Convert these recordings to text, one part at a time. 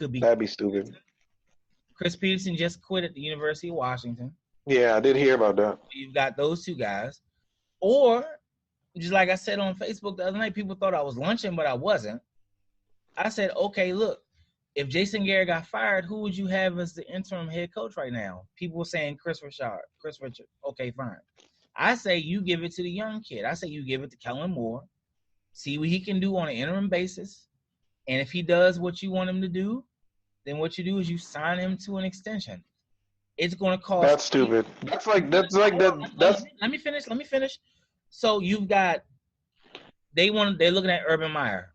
Could be That'd be stupid. Chris Peterson just quit at the University of Washington. Yeah, I did hear about that. You've got those two guys. Or, just like I said on Facebook the other night, people thought I was lunching, but I wasn't. I said, okay, look, if Jason Garrett got fired, who would you have as the interim head coach right now? People were saying Chris Richard. Okay, fine. I say you give it to the young kid. I say you give it to Kellen Moore. See what he can do on an interim basis. And if he does what you want him to do, then what you do is you sign him to an extension. It's going to cost. That's stupid. That's like that. Let me finish. So you've got. They're looking at Urban Meyer.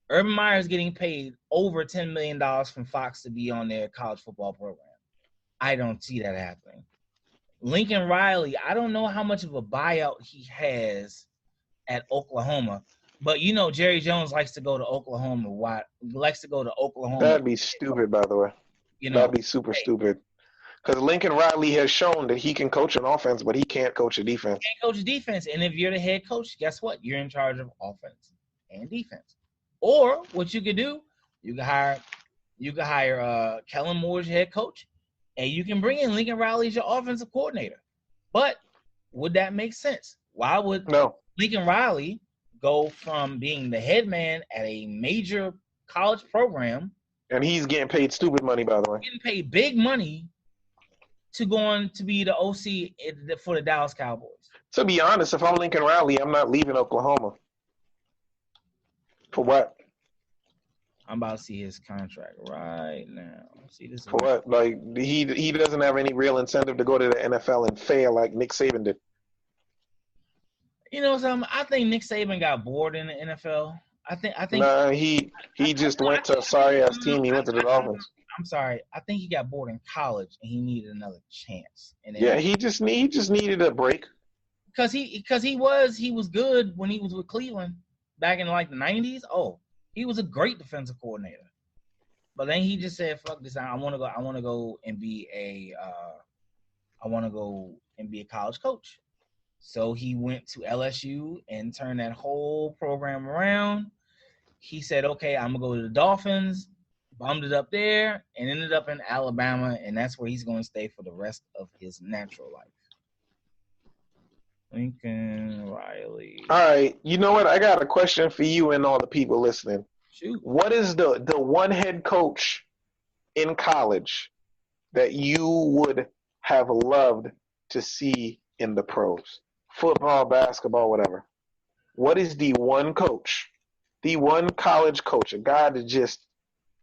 Urban Meyer is getting paid over $10 million from Fox to be on their college football program. I don't see that happening. Lincoln Riley, I don't know how much of a buyout he has at Oklahoma, but you know Jerry Jones likes to go to Oklahoma. That'd be stupid, by the way. That'd be super stupid. Because Lincoln Riley has shown that he can coach an offense, but he can't coach a defense. Can't coach a defense, and if you're the head coach, guess what? You're in charge of offense and defense. Or what you could do, you can hire Kellen Moore as your head coach, and you can bring in Lincoln Riley as your offensive coordinator. But would that make sense? Why would Lincoln Riley go from being the head man at a major college program, and he's getting paid stupid money, by the way, getting paid big money, to going to be the OC for the Dallas Cowboys? To be honest, if I'm Lincoln Riley, I'm not leaving Oklahoma. For what? I'm about to see his contract right now. See this. For what? Like he doesn't have any real incentive to go to the NFL and fail like Nick Saban did. You know something? I think Nick Saban got bored in the NFL. I think. Nah, he just went to a sorry ass team. He went to the Dolphins. I'm sorry. I think he got bored in college and he needed another chance. Yeah, he just needed a break. Because he was good when he was with Cleveland back in like the 90s. Oh, he was a great defensive coordinator. But then he just said, "Fuck this! I want to go and be a college coach." So he went to LSU and turned that whole program around. He said, "Okay, I'm gonna go to the Dolphins." Bummed it up there and ended up in Alabama, and that's where he's going to stay for the rest of his natural life. Lincoln Riley. All right, you know what? I got a question for you and all the people listening. Shoot. What is the one head coach in college that you would have loved to see in the pros? Football, basketball, whatever. What is the one coach, the one college coach, a guy that just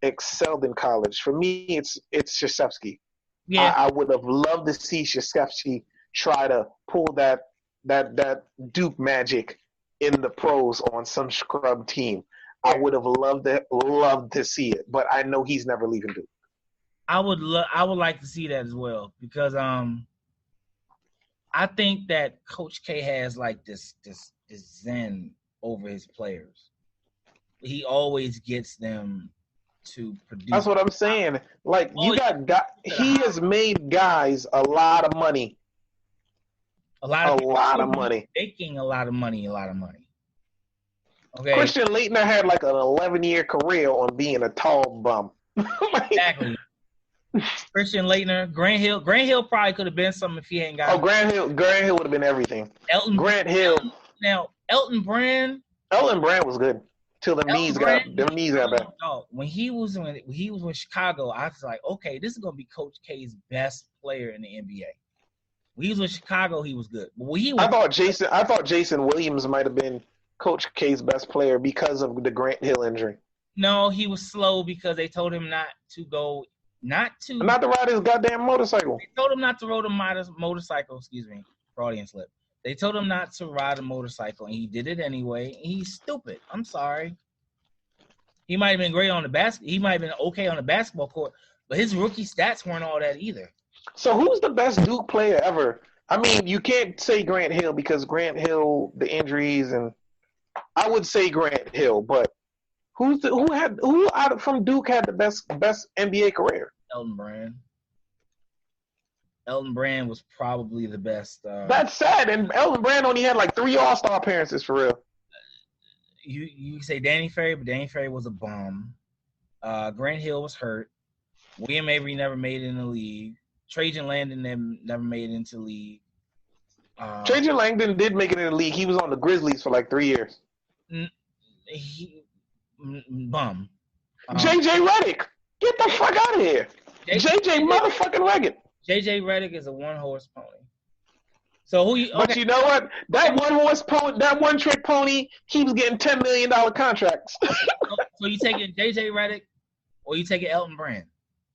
excelled in college? For me, it's Krzyzewski. Yeah, I would have loved to see Krzyzewski try to pull that Duke magic in the pros on some scrub team. I would have loved to see it, but I know he's never leaving Duke. I would like to see that as well because I think that Coach K has like this zen over his players. He always gets them to produce. That's what I'm saying. Like he has made guys a lot of money. A lot of money. Making a lot of money. Okay. Christian Laettner had like an 11-year career on being a tall bum. Exactly. Christian Laettner, Grant Hill probably could have been something if he hadn't got. Oh, Grant Hill would have been everything. Elton Brand was good till the knees got bad. When he was with Chicago, I was like, okay, this is gonna be Coach K's best player in the NBA. When he was with Chicago, he was good. But I thought Jason Williams might have been Coach K's best player because of the Grant Hill injury. No, he was slow because they told him not to ride his goddamn motorcycle. They told him not to ride a motorcycle. Excuse me, Freudian slip. They told him not to ride a motorcycle, and he did it anyway. He's stupid. I'm sorry. He might have been great on the He might have been okay on the basketball court, but his rookie stats weren't all that either. So who's the best Duke player ever? I mean, you can't say Grant Hill because Grant Hill, the injuries, and I would say Grant Hill, but who out from Duke had the best NBA career? Elton Brand. Elton Brand was probably the best. That's sad, and Elton Brand only had like 3 All-Star appearances for real. You say Danny Ferry, but Danny Ferry was a bum. Grant Hill was hurt. William Avery never made it in the league. Trajan Langdon never made it into the league. Trajan Langdon did make it in the league. He was on the Grizzlies for like 3 years. Bum. J.J. Redick. Get the fuck out of here. J.J. motherfucking Redick. J.J. Redick is a one-horse pony. So who you? Okay. But you know what? That one-horse pony, that one-trick pony, keeps getting $10 million contracts. So you taking J.J. Redick or you taking Elton Brand?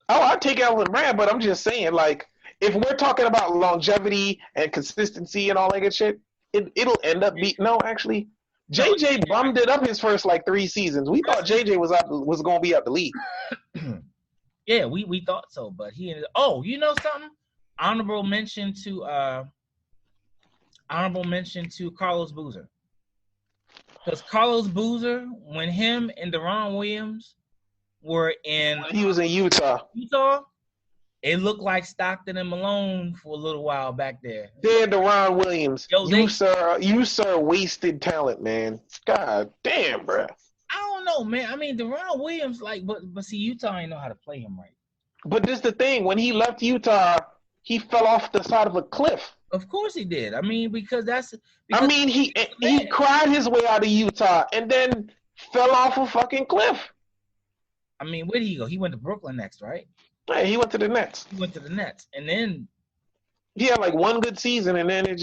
Oh, I take Elton Brand, but I'm just saying, like, if we're talking about longevity and consistency and all that good shit, it'll end up being actually. JJ bummed it up his first like 3 seasons. We thought JJ was going to be out the league. Yeah, we thought so, but he ended. Oh, you know something? Honorable mention to Carlos Boozer, because Carlos Boozer, when him and Deron Williams were in, he was in Utah. It looked like Stockton and Malone for a little while back there. Then Deron Williams, you sir wasted talent, man. God damn, bro. I don't know, man. I mean, Deron Williams, but see, Utah ain't know how to play him right. But this is the thing: when he left Utah, he fell off the side of a cliff. Of course he did. I mean, he cried his way out of Utah and then fell off a fucking cliff. I mean, where did he go? He went to Brooklyn next, right? Yeah, he went to the Nets. And then he had like one good season, and then it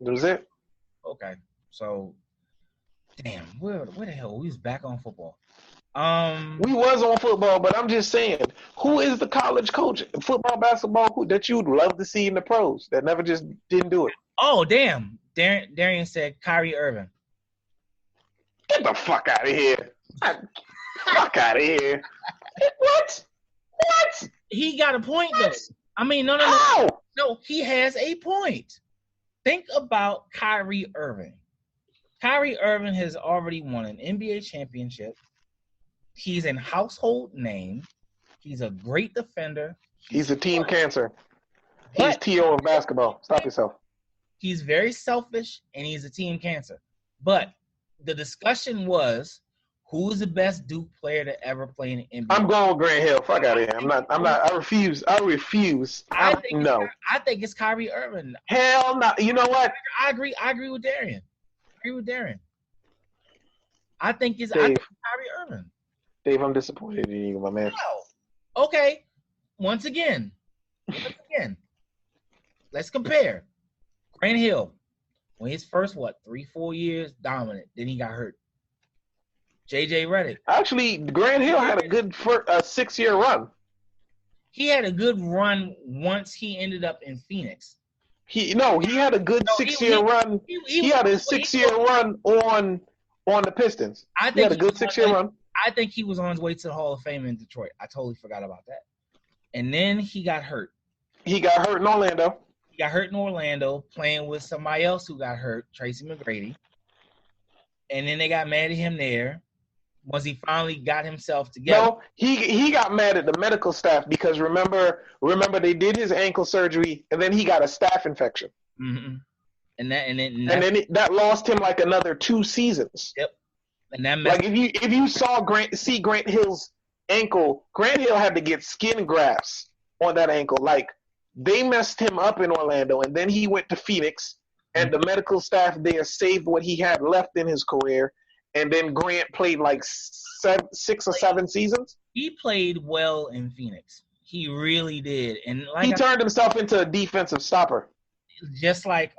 was it. Okay, so damn, where the hell? We was back on football. We was on football, but I'm just saying, who is the college coach, football, basketball, that you would love to see in the pros that never just didn't do it? Oh, damn. Darian said Kyrie Irving. Get the fuck out of here. Fuck out of here. What? He got a point, though. I mean, no. No, he has a point. Think about Kyrie Irving. Kyrie Irving has already won an NBA championship. He's a household name. He's a great defender. He's a team cancer. He's T.O. of basketball. Stop yourself. He's very selfish, and he's a team cancer. But the discussion was, who is the best Duke player to ever play in the NBA? I'm going with Grant Hill. Fuck out of here. I'm not. I refuse. I think it's Kyrie Irving. Hell no. You know what? I agree with Darian. I think it's Kyrie Irving. Dave, I'm disappointed in you, my man. No. Okay. Once again. Let's compare. Grant Hill, when his first 3-4 years dominant, then he got hurt. J.J. Redick. Actually, Grant Hill had a good 6-year run. He had a good run once he ended up in Phoenix. He had a good 6-year run. He had a 6-year run on the Pistons. He had a good 6-year run. I think he was on his way to the Hall of Fame in Detroit. I totally forgot about that. And then he got hurt. He got hurt in Orlando. Playing with somebody else who got hurt, Tracy McGrady. And then they got mad at him there. Once he finally got himself together. No, he got mad at the medical staff because remember they did his ankle surgery and then he got a staph infection. Mm-hmm. And then that lost him like another 2 seasons. Yep. And that like if you saw Grant Hill's ankle, Grant Hill had to get skin grafts on that ankle. Like they messed him up in Orlando, and then he went to Phoenix, and the medical staff there saved what he had left in his career. And then Grant played like 6 or 7 seasons. He played well in Phoenix. He really did, and he turned himself into a defensive stopper. Just like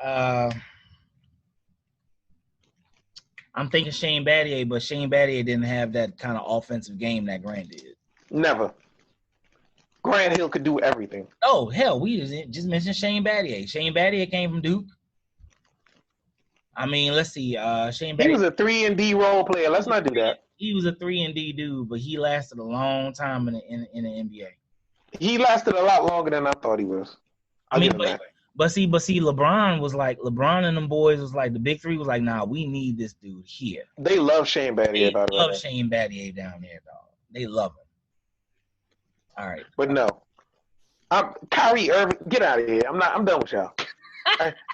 I'm thinking Shane Battier, but Shane Battier didn't have that kind of offensive game that Grant did. Never. Grant Hill could do everything. Oh, hell, we just mentioned Shane Battier. Shane Battier came from Duke. I mean, let's see. Shane Battier. He was a 3-and-D role player. Let's not do that. He was a 3-and-D dude, but he lasted a long time in the NBA. He lasted a lot longer than I thought he was. But see, LeBron and them boys was like, the big three was like, nah, we need this dude here. They love Shane Battier, by the way. They love Shane Battier down there, dog. They love him. All right. But no. Kyrie Irving, get out of here. I'm done with y'all.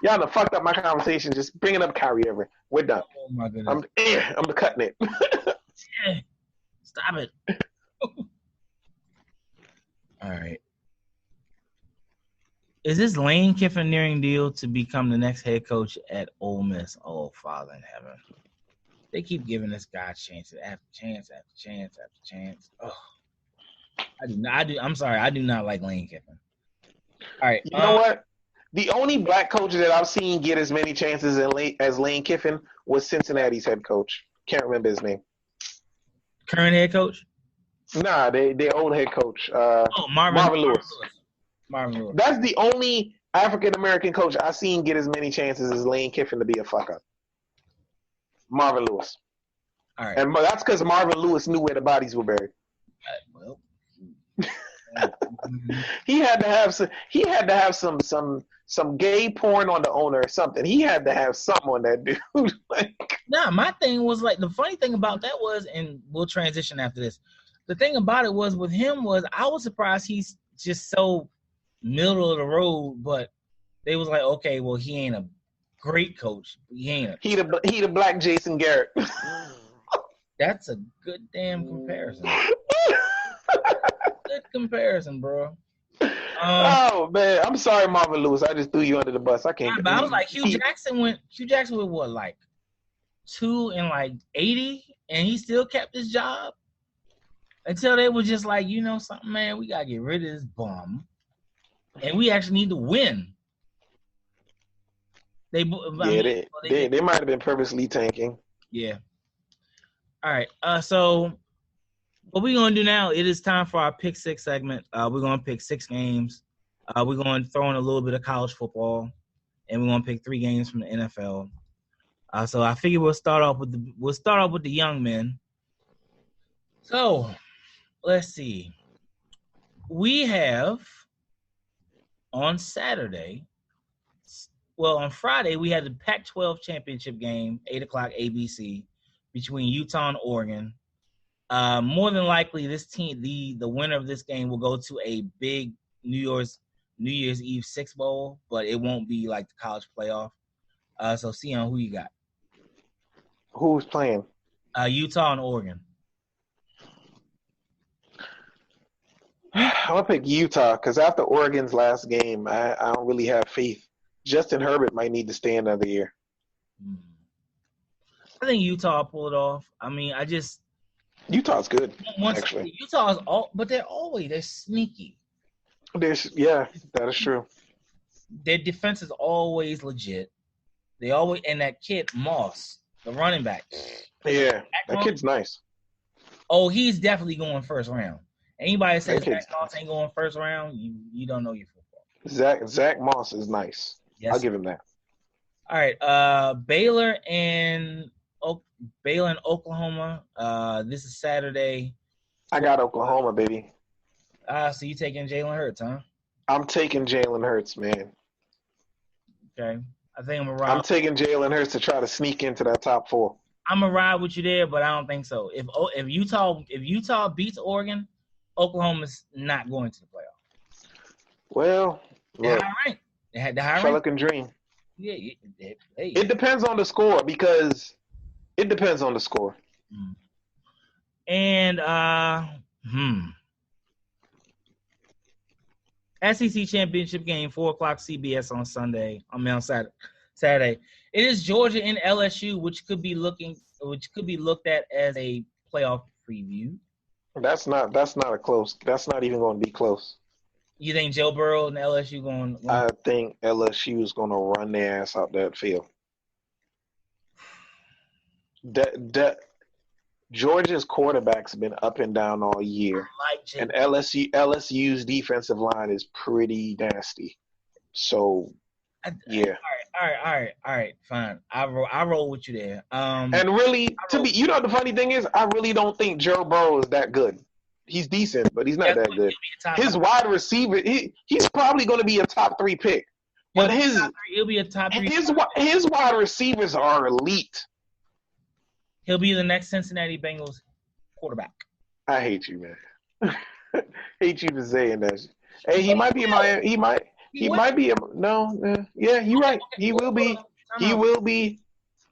Y'all done fucked up my conversation just bringing up Kyrie Irving. We're done. Oh, my goodness. I'm cutting it. Stop it. Is this Lane Kiffin nearing deal to become the next head coach at Ole Miss? Oh, Father in heaven. They keep giving this guy chances after chance after chance after chance. Oh, I'm sorry. I do not like Lane Kiffin. All right. You know what? The only black coach that I've seen get as many chances as Lane Kiffin was Cincinnati's head coach. Can't remember his name. Current head coach? Nah, their old head coach. Marvin Lewis. Marvin Lewis. That's the only African American coach I've seen get as many chances as Lane Kiffin to be a fuck up. Marvin Lewis. All right. And that's because Marvin Lewis knew where the bodies were buried. Well, he had to have some gay porn on the owner or something. He had to have something on that dude. Nah, my thing was like the funny thing about that was, and we'll transition after this. The thing about it was with him was I was surprised he's just so middle of the road, but they was like, okay, well he ain't a great coach. He the black Jason Garrett. That's a good damn comparison. Good comparison, bro. Oh man, I'm sorry, Marvin Lewis. I just threw you under the bus. I can't. But I was like, Hugh Jackson went what, like 2 and like 80, and he still kept his job until they were just like, you know something, man, we gotta get rid of this bum, and we actually need to win. They might have been purposely tanking. Yeah. All right. So what we're gonna do now? It is time for our pick six segment. We're gonna pick 6 games. We're gonna throw in a little bit of college football, and we're gonna pick 3 games from the NFL. So I figure we'll start off with the young men. So let's see. We have on Saturday. Well, on Friday we had the Pac-12 championship game, 8:00 ABC, between Utah and Oregon. More than likely, this team, the winner of this game, will go to a big New Year's Eve 6 bowl, but it won't be like the college playoff. So, Sion, who you got? Who's playing? Utah and Oregon. I'm gonna pick Utah because after Oregon's last game, I don't really have faith. Justin Herbert might need to stay another year. I think Utah will pull it off. I mean, Utah's good, actually. Utah's but they're sneaky. Yeah, that is true. Their defense is always legit. And that kid Moss, the running back. Yeah, that kid's nice. Oh, he's definitely going first round. Anybody that says Zach Moss ain't going first round, you don't know your football. Zach Moss is nice. Yes. I'll give him that. All right, Baylor and Oklahoma. This is Saturday. I got Oklahoma, baby. So you taking Jalen Hurts, huh? I'm taking Jalen Hurts, man. Okay. I think I'm gonna ride. I'm taking Jalen Hurts to try to sneak into that top 4. I'm gonna ride with you there, but I don't think so. If Utah beats Oregon, Oklahoma's not going to the playoff. Well, look, they had the high fella can dream. Yeah, it depends on the score because it depends on the score. And SEC championship game, 4:00 CBS on Sunday. On Saturday. It is Georgia and LSU, which could be looked at as a playoff preview. That's not even going to be close. You think Joe Burrow and LSU going? I think LSU is going to run their ass out that field. Georgia's quarterback's been up and down all year, and LSU's defensive line is pretty nasty. So, yeah. All right, fine. I roll with you there. And really, the funny thing is, I really don't think Joe Burrow is that good. He's decent, but he's not that good. His wide receiver, he's probably going to be a top 3 pick. But he'll be a top 3. His wide receivers are elite. He'll be the next Cincinnati Bengals quarterback. I hate you, man. Hate you for saying that. Hey, he might be in Miami. He might be. Yeah, you're right. He will be. He will be.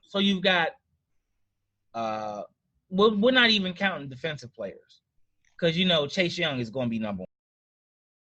So you've got. We're not even counting defensive players, because Chase Young is going to be number 1.